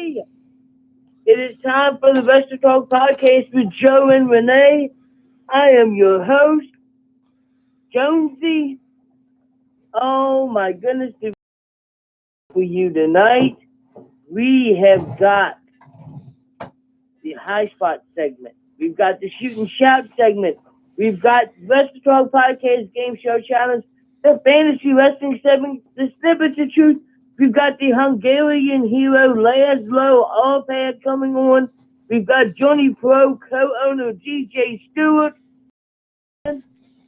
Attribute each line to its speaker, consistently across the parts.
Speaker 1: everybody. It is time for the Wrestle Talk podcast with Joe and Renee. I am your host, Jonesy. Oh my goodness, for you tonight, we have got the high spot segment. We've got the shoot and shout segment. We've got Wrestle Talk podcast game show challenge, the fantasy wrestling segment, the Snippets of Truth. We've got the Hungarian hero Laszlo Arpad coming on. We've got Johnny Pro co-owner DJ Stewart.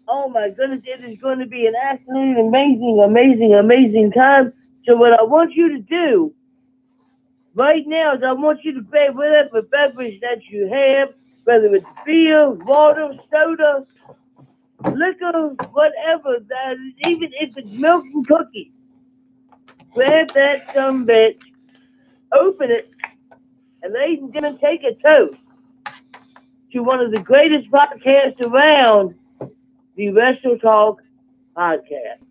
Speaker 1: Oh my goodness, it is going to be an absolute amazing time. So what I want you to do right now is I want you to grab whatever beverage that you have, whether it's beer, water, soda, liquor, whatever that is, even if it's milk and cookies. Grab that bitch, open it, and ladies and gentlemen, take a toast to one of the greatest podcasts around, the Wrestle Talk podcast.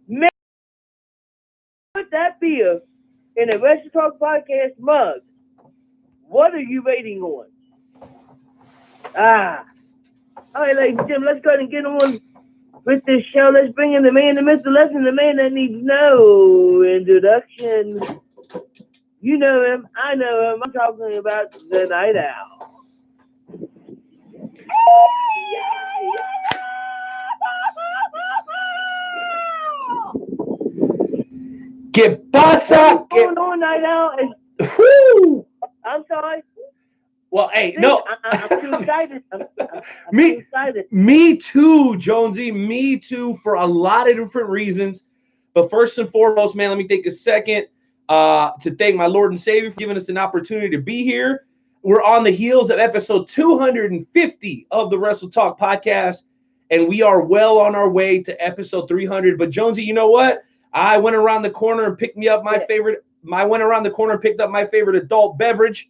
Speaker 1: Man, put that beer in a Wrestle Talk podcast mug. What are you waiting on? All right, ladies and gentlemen, let's go ahead and get on with this show. Let's bring in the man, the myth, the legend, the man that needs no introduction. You know him, I know him. I'm talking about the Night Owl.
Speaker 2: ¿Qué pasa?
Speaker 1: What's going on, Night Owl?
Speaker 2: Woo!
Speaker 1: I'm sorry.
Speaker 2: Well, hey,
Speaker 1: See,
Speaker 2: no.
Speaker 1: I'm too excited. I'm
Speaker 2: Me-
Speaker 1: too excited.
Speaker 2: Me too, Jonesy. Me too, for a lot of different reasons. But first and foremost, man, let me take a second to thank my Lord and Savior for giving us an opportunity to be here. We're on the heels of episode 250 of the Wrestle Talk podcast, and we are well on our way to episode 300. But Jonesy, you know what? I went around the corner and picked up my favorite adult beverage.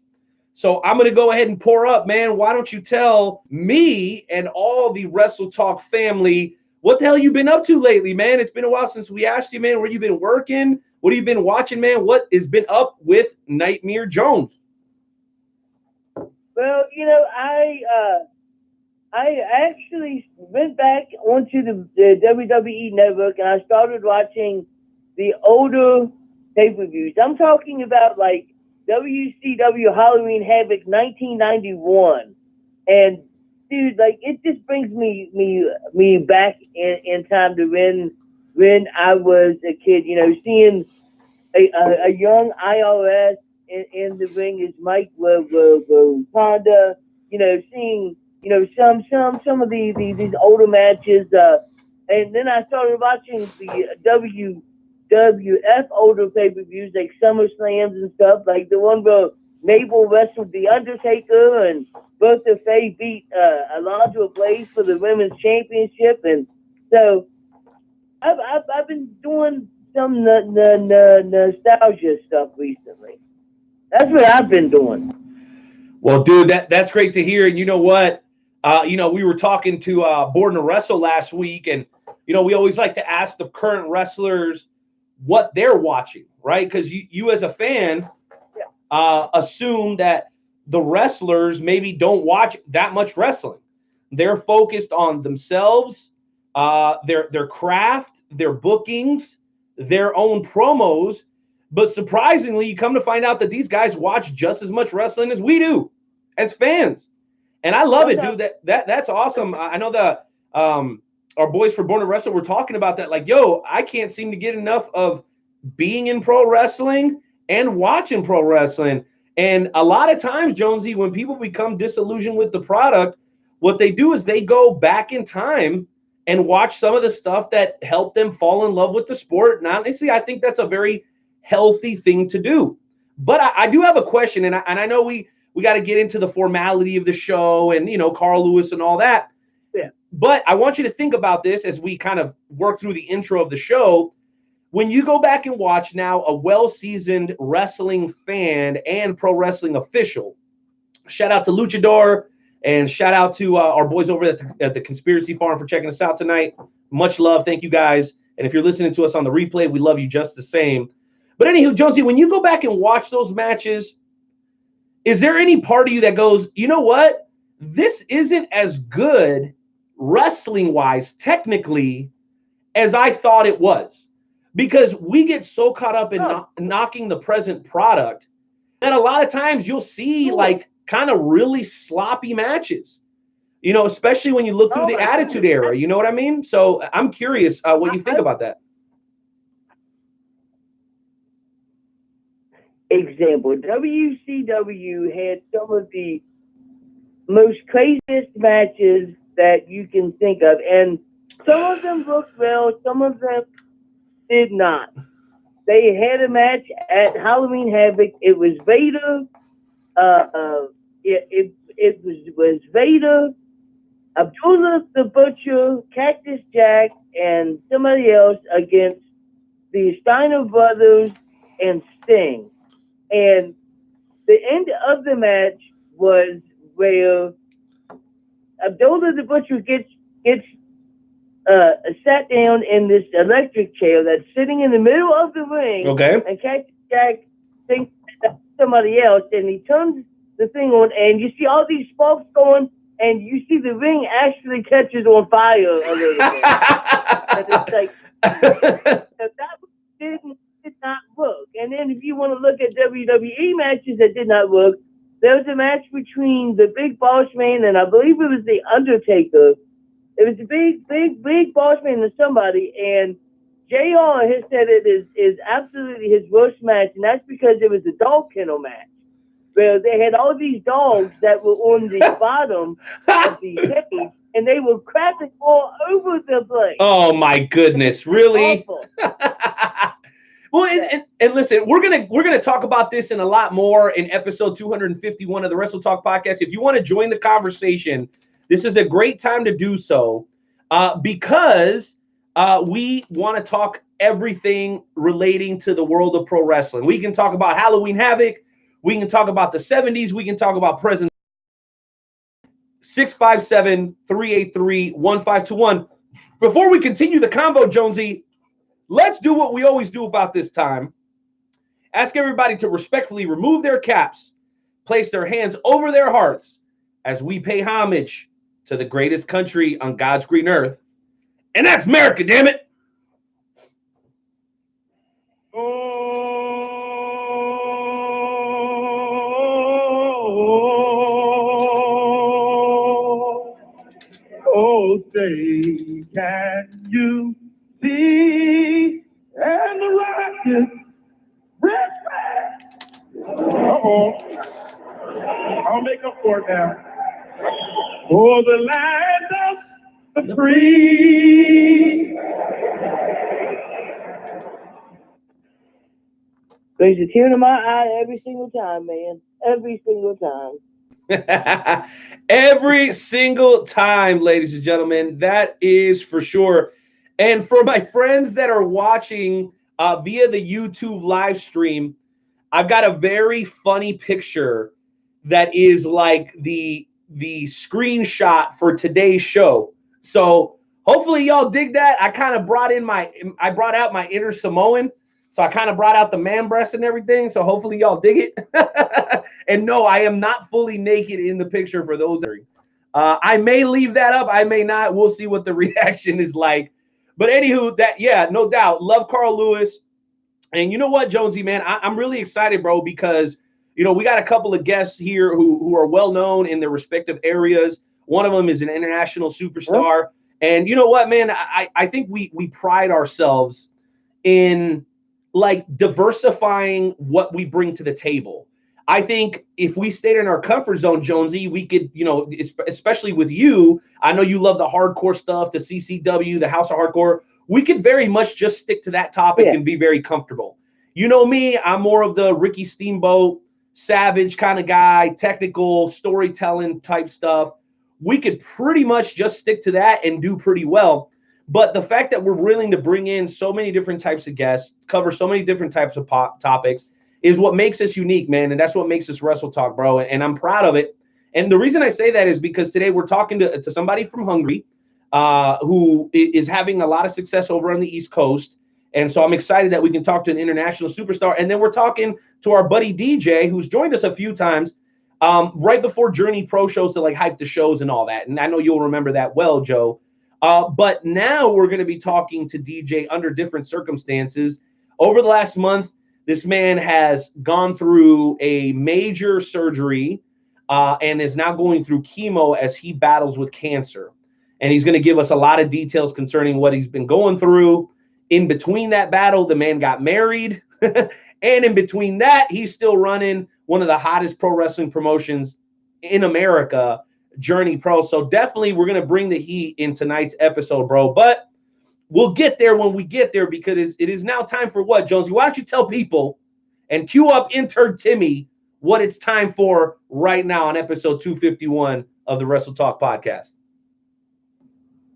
Speaker 2: So I'm going to go ahead and pour up, man. Why don't you tell me and all the Wrestle Talk family what the hell you been up to lately, man? It's been a while since we asked you, man, where you been working? What have you been watching, man? What has been up with Nightmare Jones?
Speaker 1: Well, you know, I actually went back onto the WWE network and I started watching the older pay-per-views. I'm talking about like WCW Halloween Havoc 1991. And dude, like it just brings me back in time to when I was a kid, you know, seeing a young IRS in the ring as Mike Honda, you know, seeing, you know, some of these older matches, and then I started watching the WWF older pay-per-views like SummerSlams and stuff, like the one where Mabel wrestled The Undertaker and Bertha Faye beat Alonzo Blaze for the women's championship. And so I've been doing some nostalgia stuff recently. That's what I've been doing.
Speaker 2: Well, dude, that's great to hear. And you know what? You know, we were talking to Born to Wrestle last week, and, you know, we always like to ask the current wrestlers what they're watching, right? Because you as a fan assume that the wrestlers maybe don't watch that much wrestling. They're focused on themselves, their craft, their bookings, their own promos. But surprisingly, you come to find out that these guys watch just as much wrestling as we do as fans. And I love it, dude. That's awesome. I know the our boys for Born to Wrestle were talking about that. Like, yo, I can't seem to get enough of being in pro wrestling and watching pro wrestling. And a lot of times, Jonesy, when people become disillusioned with the product, what they do is they go back in time and watch some of the stuff that helped them fall in love with the sport. And honestly, I think that's a very healthy thing to do. But I do have a question, and I know we got to get into the formality of the show and, you know, Carl Lewis and all that.
Speaker 1: Yeah.
Speaker 2: But I want you to think about this as we kind of work through the intro of the show. When you go back and watch now a well-seasoned wrestling fan and pro wrestling official, shout out to Luchador and shout out to our boys over at the Conspiracy Farm for checking us out tonight. Much love. Thank you guys. And if you're listening to us on the replay, we love you just the same. But anywho, Jonesy, when you go back and watch those matches, is there any part of you that goes, you know what? This isn't as good wrestling-wise, technically, as I thought it was. Because we get so caught up in knocking the present product that a lot of times you'll see like kind of really sloppy matches. You know, especially when you look through the Attitude Era. You know what I mean? So I'm curious what you think about that.
Speaker 1: Example, WCW had some of the most craziest matches that you can think of. And some of them looked well, some of them did not. They had a match at Halloween Havoc. It was Vader. It was Vader, Abdullah the Butcher, Cactus Jack, and somebody else against the Steiner Brothers and Sting. And the end of the match was where Abdullah the Butcher gets sat down in this electric chair that's sitting in the middle of the ring.
Speaker 2: Okay.
Speaker 1: And Cactus Jack thinks that's somebody else, and he turns the thing on, and you see all these sparks going, and you see the ring actually catches on fire a little bit. And it's like, that did not work. And then if you want to look at WWE matches that did not work, there was a match between the Big Boss Man and I believe it was the Undertaker. It was a big boss man and somebody, and JR has said it is absolutely his worst match, and that's because it was a dog kennel match where they had all these dogs that were on the bottom of the cage, and they were crapping all over the place.
Speaker 2: Oh my goodness, really? Well, and listen, we're gonna talk about this and a lot more in episode 251 of the Wrestle Talk podcast. If you want to join the conversation, this is a great time to do so because we want to talk everything relating to the world of pro wrestling. We can talk about Halloween Havoc. We can talk about the 70s. We can talk about present. 657-383-1521. Before we continue the convo, Jonesy, let's do what we always do about this time. Ask everybody to respectfully remove their caps, place their hands over their hearts as we pay homage to the greatest country on God's green earth. And that's America, damn it.
Speaker 3: Oh, say, can you see? And the rocket, red flag. Uh-oh. I'll make up for it now. For the land of the free.
Speaker 1: Brings a tear to my eye every single time, man. Every single time.
Speaker 2: Every single time, ladies and gentlemen. That is for sure. And for my friends that are watching via the YouTube live stream, I've got a very funny picture that is like the screenshot for today's show. So hopefully y'all dig that. I kind of brought out my inner Samoan. So I kind of brought out the man breast and everything. So hopefully y'all dig it. And no, I am not fully naked in the picture for those. I may leave that up. I may not. We'll see what the reaction is like. But anywho, no doubt. Love Carl Lewis. And you know what, Jonesy, man, I'm really excited, bro, because, you know, we got a couple of guests here who are well known in their respective areas. One of them is an international superstar. And you know what, man, I think we pride ourselves in like diversifying what we bring to the table. I think if we stayed in our comfort zone, Jonesy, we could, you know, especially with you, I know you love the hardcore stuff, the CCW, the House of Hardcore. We could very much just stick to that topic and be very comfortable. You know me, I'm more of the Ricky Steamboat, Savage kind of guy, technical storytelling type stuff. We could pretty much just stick to that and do pretty well. But the fact that we're willing to bring in so many different types of guests, cover so many different types of topics, is what makes us unique, man. And that's what makes us Wrestle Talk, bro. And I'm proud of it. And the reason I say that is because today we're talking to somebody from Hungary. who is having a lot of success over on the East Coast. And so I'm excited that we can talk to an international superstar. And then we're talking to our buddy DJ, who's joined us a few times right before Journey Pro shows to like hype the shows and all that. And I know you'll remember that well, Joe. But now we're going to be talking to DJ under different circumstances. Over the last month, this man has gone through a major surgery and is now going through chemo as he battles with cancer. And he's going to give us a lot of details concerning what he's been going through. In between that battle, the man got married. And in between that, he's still running one of the hottest pro wrestling promotions in America, Journey Pro. So definitely we're going to bring the heat in tonight's episode, bro. But we'll get there when we get there, because it is now time for what, Jonesy? Why don't you tell people and cue up intern Timmy what it's time for right now on episode 251 of the Wrestle Talk podcast?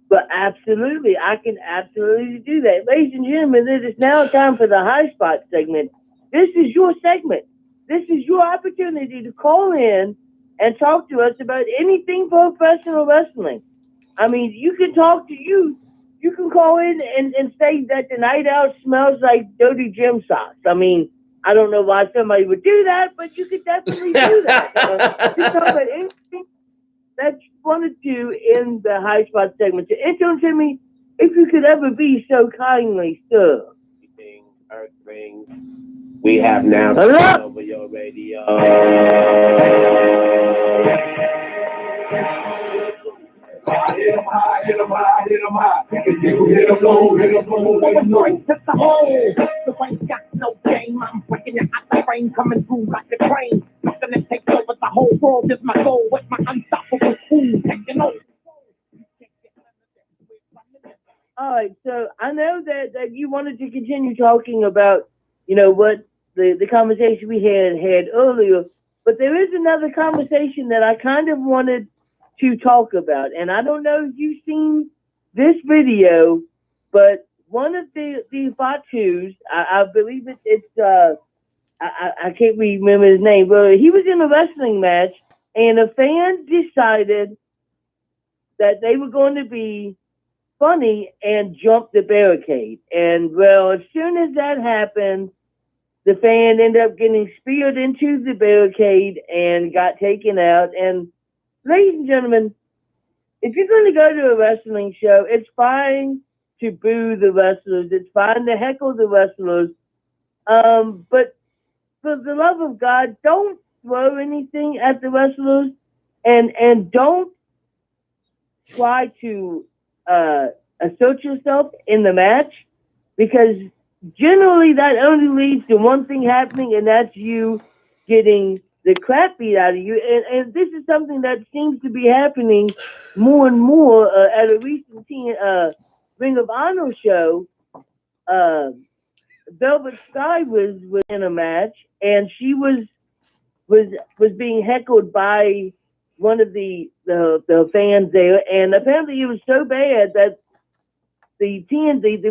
Speaker 1: But absolutely, I can absolutely do that. Ladies and gentlemen, it is now time for the High Spot segment. This is your segment. This is your opportunity to call in and talk to us about anything professional wrestling. I mean, you can talk to you. You can call in and say that the night out smells like dirty gym socks. I mean, I don't know why somebody would do that, but you could definitely do that. Just talk about anything that you want to do in the High Spot segment. So, intern Timmy, if you could ever be so kindly, sir.
Speaker 4: Earth rings. We have now
Speaker 1: Hello?
Speaker 4: over your radio.
Speaker 3: Hit 'em high, hit 'em high, hit 'em high. Hit 'em low, hit 'em low, hit 'em low.
Speaker 5: Hit the hole. The ain't got no game. I'm breaking your out the frame, coming through like a train. Nothing to take over the whole world is my goal. With my unstoppable food taking over.
Speaker 1: All right, so I know that you wanted to continue talking about, what the conversation we had earlier, but there is another conversation that I kind of wanted to talk about. And I don't know if you've seen this video, but one of the Fatus, I believe it's I can't remember his name, but he was in a wrestling match, and a fan decided that they were going to be funny and jump the barricade. And well, as soon as that happened, the fan ended up getting speared into the barricade and got taken out. And ladies and gentlemen, if you're going to go to a wrestling show, it's fine to boo the wrestlers. It's fine to heckle the wrestlers. But for the love of God, don't throw anything at the wrestlers, and don't try to assert yourself in the match, because generally that only leads to one thing happening, and that's you getting the crap beat out of you. And this is something that seems to be happening more and more at a recent Ring of Honor show. Velvet Sky was in a match, and she was being heckled by one of the fans there, and apparently it was so bad that the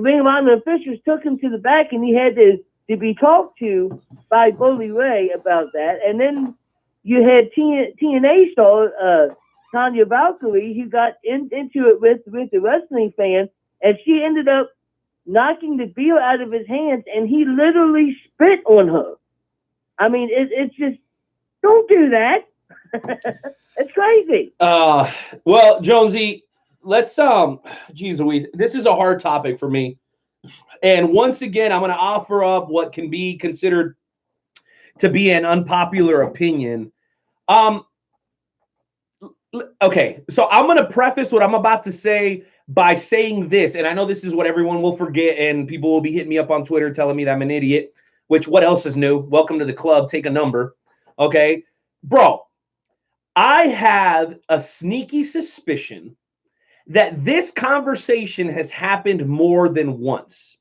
Speaker 1: Ring of Honor officials took him to the back, and he had to be talked to by Bully Ray about that. And then you had TNA star Tanya Valkyrie, who got into it with the wrestling fan, and she ended up knocking the beer out of his hands, and he literally spit on her. I mean, it's just, don't do that. It's crazy.
Speaker 2: Well, Jonesy, let's geez Louise, this is a hard topic for me. And once again, I'm going to offer up what can be considered to be an unpopular opinion. Okay, so I'm going to preface what I'm about to say by saying this, and I know this is what everyone will forget, and people will be hitting me up on Twitter telling me that I'm an idiot, which, what else is new? Welcome to the club. Take a number. Okay, bro, I have a sneaky suspicion that this conversation has happened more than once.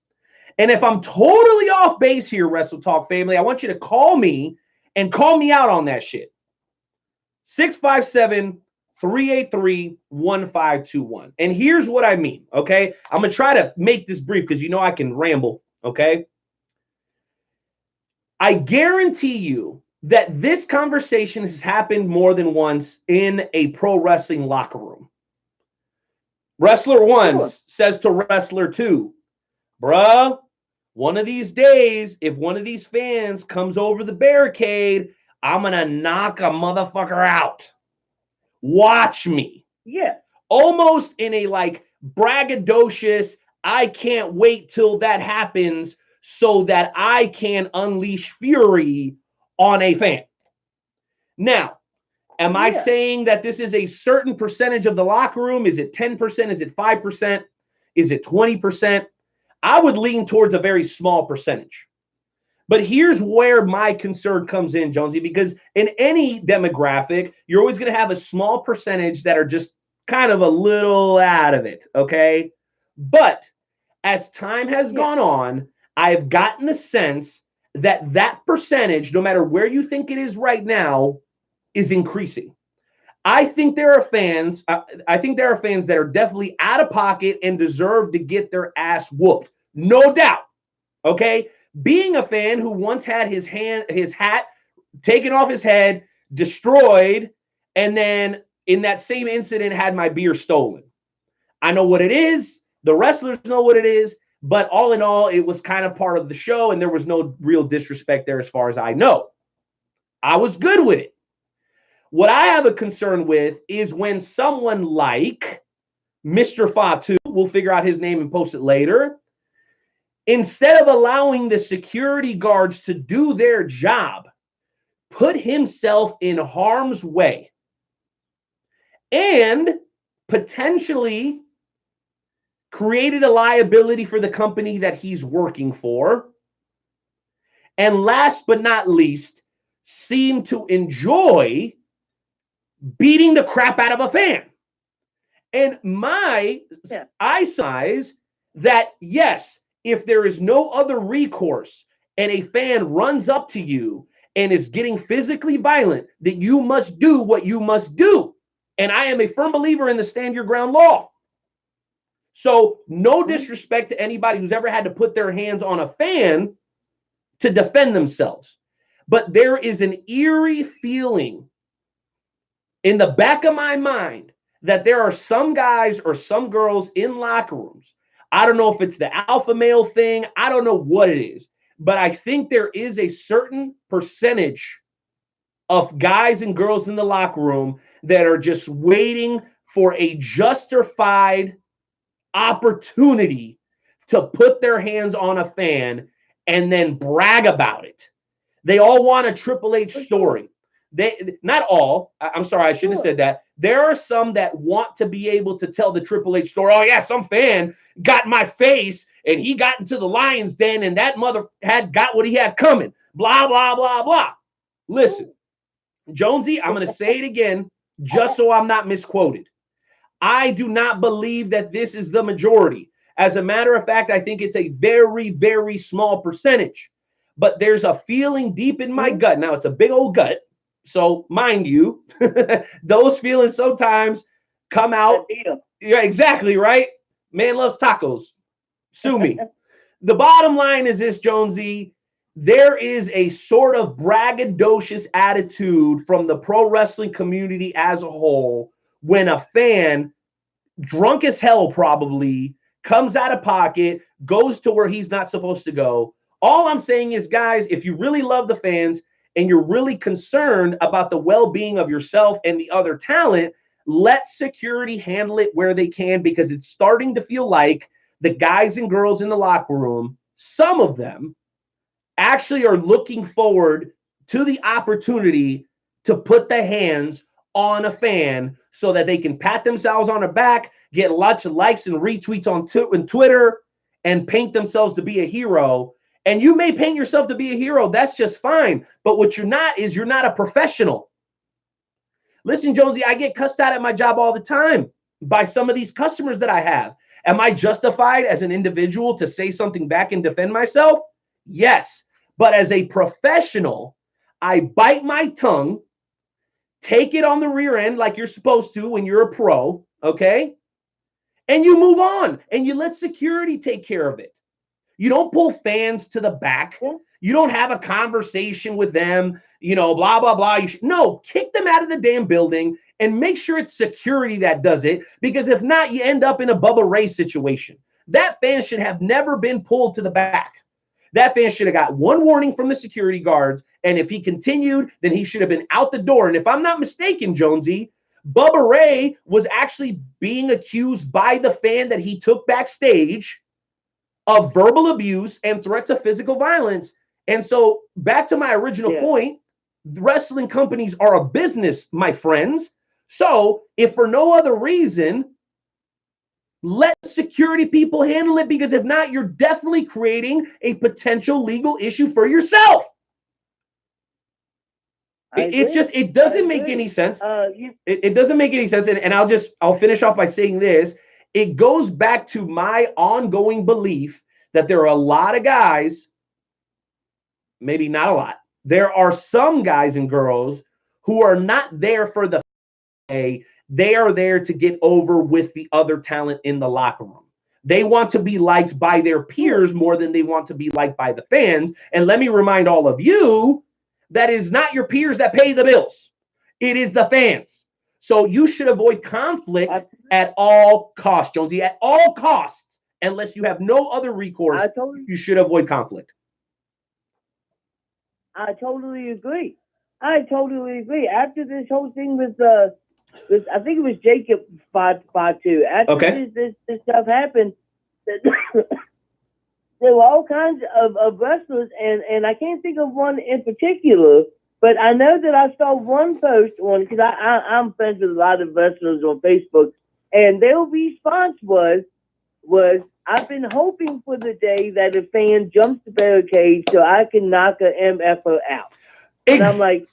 Speaker 2: And if I'm totally off base here, Wrestle Talk family, I want you to call me and call me out on that shit. 657-383-1521. And here's what I mean, okay? I'm going to try to make this brief because you know I can ramble, okay? I guarantee you that this conversation has happened more than once in a pro wrestling locker room. Wrestler 1
Speaker 1: Sure.
Speaker 2: says to Wrestler 2, bruh, one of these days, if one of these fans comes over the barricade, I'm going to knock a motherfucker out. Watch me.
Speaker 1: Yeah.
Speaker 2: Almost in a like braggadocious, I can't wait till that happens so that I can unleash fury on a fan. Now, am I saying that this is a certain percentage of the locker room? Is it 10%? Is it 5%? Is it 20%? I would lean towards a very small percentage. But here's where my concern comes in, Jonesy, because in any demographic, you're always going to have a small percentage that are just kind of a little out of it, okay? But as time has gone on, I've gotten the sense that that percentage, no matter where you think it is right now, is increasing. I think there are fans. I think there are fans that are definitely out of pocket and deserve to get their ass whooped, no doubt. Okay, being a fan who once had his hat taken off his head, destroyed, and then in that same incident had my beer stolen. I know what it is. The wrestlers know what it is. But all in all, it was kind of part of the show, and there was no real disrespect there as far as I know. I was good with it. What I have a concern with is when someone like Mr. Fatu, we'll figure out his name and post it later, instead of allowing the security guards to do their job, put himself in harm's way and potentially created a liability for the company that he's working for. And last but not least, seemed to enjoy beating the crap out of a fan. And I size that, yes, if there is no other recourse and a fan runs up to you and is getting physically violent, that you must do what you must do. And I am a firm believer in the stand your ground law. So no disrespect to anybody who's ever had to put their hands on a fan to defend themselves. But there is an eerie feeling in the back of my mind that there are some guys or some girls in locker rooms. I don't know if it's the alpha male thing. I don't know what it is. But I think there is a certain percentage of guys and girls in the locker room that are just waiting for a justified opportunity to put their hands on a fan and then brag about it. They all want a Triple H story. They not all. I'm sorry, I shouldn't have said that. There are some that want to be able to tell the Triple H story. Oh yeah, some fan got in my face and he got into the lion's den and that mother had got what he had coming. Blah blah blah blah. Listen, Jonesy, I'm going to say it again just so I'm not misquoted. I do not believe that this is the majority. As a matter of fact, I think it's a very, very small percentage. But there's a feeling deep in my gut. Now, it's a big old gut. So, mind you, those feelings sometimes come out. Yeah, exactly, right? Man loves tacos. Sue me. The bottom line is this, Jonesy. There is a sort of braggadocious attitude from the pro wrestling community as a whole when a fan, drunk as hell probably, comes out of pocket, goes to where he's not supposed to go. All I'm saying is, guys, if you really love the fans and you're really concerned about the well-being of yourself and the other talent, let security handle it where they can, because it's starting to feel like the guys and girls in the locker room, some of them, actually are looking forward to the opportunity to put the hands on a fan so that they can pat themselves on the back, get lots of likes and retweets on Twitter, and paint themselves to be a hero. And you may paint yourself to be a hero. That's just fine. But what you're not is you're not a professional. Listen, Jonesy, I get cussed out at my job all the time by some of these customers that I have. Am I justified as an individual to say something back and defend myself? Yes. But as a professional, I bite my tongue, take it on the rear end like you're supposed to when you're a pro, okay? And you move on and you let security take care of it. You don't pull fans to the back. You don't have a conversation with them, you know, blah, blah, blah. No, kick them out of the damn building and make sure it's security that does it, because if not, you end up in a Bubba Ray situation. That fan should have never been pulled to the back. That fan should have got one warning from the security guards, and if he continued, then he should have been out the door. And if I'm not mistaken, Jonesy, Bubba Ray was actually being accused by the fan that he took backstage of verbal abuse and threats of physical violence. And so back to my original point, wrestling companies are a business, my friends. So if for no other reason, let security people handle it, because if not, you're definitely creating a potential legal issue for yourself. It doesn't make any sense. It doesn't make any sense. And I'll finish off by saying this. It goes back to my ongoing belief that there are a lot of guys, maybe not a lot. There are some guys and girls who are not there for the play. They are there to get over with the other talent in the locker room. They want to be liked by their peers more than they want to be liked by the fans. And let me remind all of you, that is not your peers that pay the bills. It is the fans. So you should avoid conflict at all costs, Jonesy, at all costs. Unless you have no other recourse, you should avoid conflict.
Speaker 1: I totally agree. After this whole thing with I think it was Jacob Fatu. After this stuff happened, there were all kinds of wrestlers, and I can't think of one in particular, but I know that I saw one post on, because I'm friends with a lot of wrestlers on Facebook, and their response was I've been hoping for the day that a fan jumps the barricade so I can knock a MFer out. And I'm like,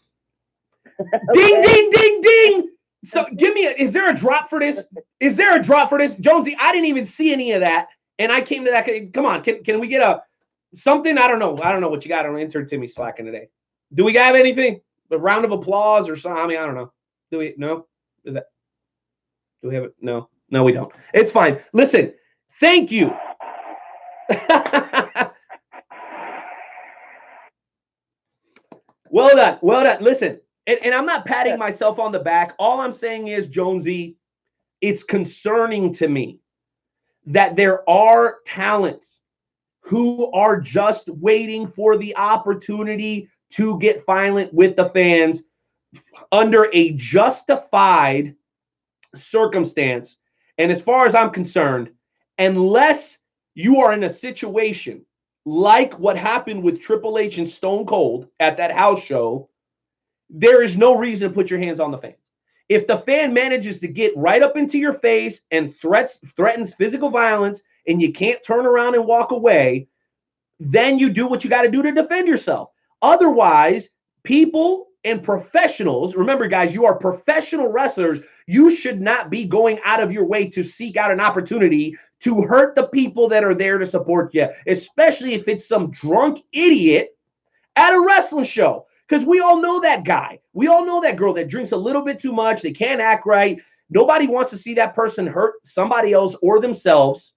Speaker 2: ding, ding, ding, ding. So give me is there a drop for this? Is there a drop for this? Jonesy, I didn't even see any of that. And I came to that. Come on, can we get something? I don't know what you got on intern Timmy slacking today. Do we have anything? A round of applause or something? I mean, I don't know. Do we? No? Do we have it? No, we don't. It's fine. Listen, thank you. Well done. Listen, and I'm not patting myself on the back. All I'm saying is, Jonesy, it's concerning to me that there are talents who are just waiting for the opportunity to get violent with the fans under a justified circumstance. And as far as I'm concerned, unless you are in a situation like what happened with Triple H and Stone Cold at that house show, there is no reason to put your hands on the fan. If the fan manages to get right up into your face and threatens physical violence, and you can't turn around and walk away, then you do what you got to do to defend yourself. Otherwise, people and professionals, remember, guys, you are professional wrestlers. You should not be going out of your way to seek out an opportunity to hurt the people that are there to support you, especially if it's some drunk idiot at a wrestling show. Because we all know that guy. We all know that girl that drinks a little bit too much. They can't act right. Nobody wants to see that person hurt somebody else or themselves,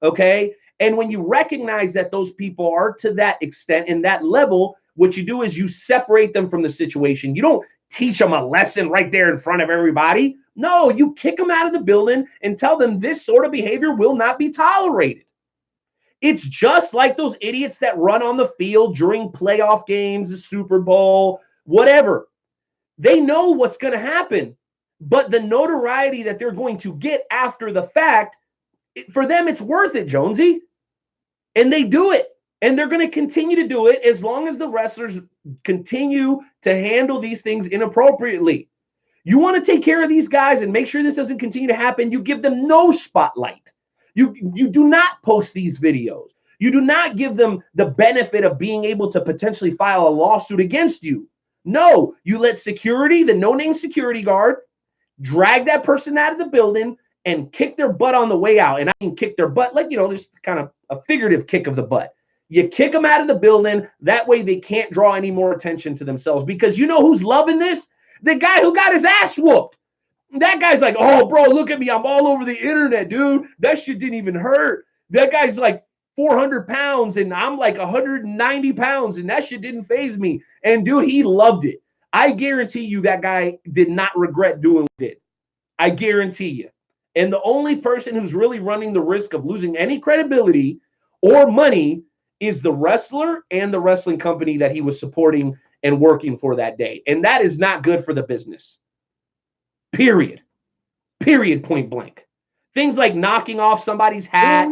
Speaker 2: okay? And when you recognize that those people are to that extent and that level, what you do is you separate them from the situation. You don't teach them a lesson right there in front of everybody. No, you kick them out of the building and tell them this sort of behavior will not be tolerated. It's just like those idiots that run on the field during playoff games, the Super Bowl, whatever. They know what's going to happen, but the notoriety that they're going to get after the fact, for them, it's worth it, Jonesy. And they do it. And they're going to continue to do it as long as the wrestlers continue to handle these things inappropriately. You want to take care of these guys and make sure this doesn't continue to happen, you give them no spotlight. You do not post these videos. You do not give them the benefit of being able to potentially file a lawsuit against you. No, you let security, the no-name security guard, drag that person out of the building and kick their butt on the way out. And I mean kick their butt, like, just kind of a figurative kick of the butt. You kick them out of the building. That way they can't draw any more attention to themselves. Because you know who's loving this? The guy who got his ass whooped. That guy's like, oh, bro, look at me. I'm all over the internet, dude. That shit didn't even hurt. That guy's like 400 pounds and I'm like 190 pounds and that shit didn't faze me. And dude, he loved it. I guarantee you that guy did not regret doing what he did. I guarantee you. And the only person who's really running the risk of losing any credibility or money is the wrestler and the wrestling company that he was supporting and working for that day. And that is not good for the business. Period. Period, point blank. Things like knocking off somebody's hat,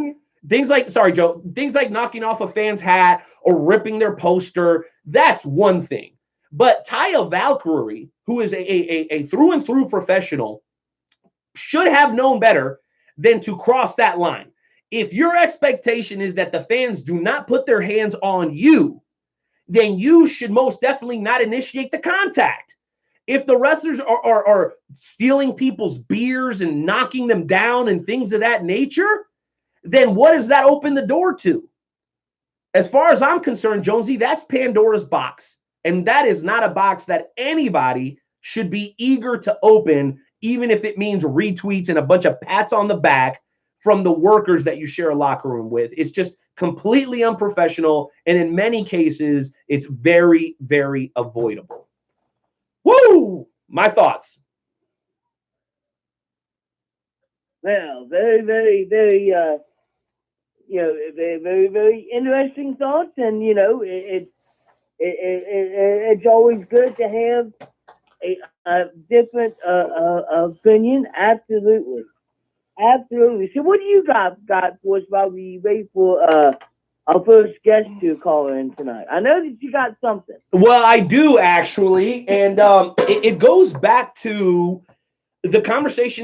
Speaker 2: things like, sorry, Joe, things like knocking off a fan's hat or ripping their poster, that's one thing. But Taya Valkyrie, who is a through and through professional, should have known better than to cross that line. If your expectation is that the fans do not put their hands on you, then you should most definitely not initiate the contact. If the wrestlers are stealing people's beers and knocking them down and things of that nature, then what does that open the door to? As far as I'm concerned, Jonesy, that's Pandora's box. And that is not a box that anybody should be eager to open, even if it means retweets and a bunch of pats on the back from the workers that you share a locker room with. It's just completely unprofessional. And in many cases, it's very, very avoidable. Woo! My thoughts.
Speaker 1: Well, very, very, very, very, very, very interesting thoughts. And, it's always good to have a different opinion. Absolutely. Absolutely. So what do you got for us while we wait for our first guest to call in tonight? I know that you got something.
Speaker 2: Well, I do actually. And it goes back to the conversation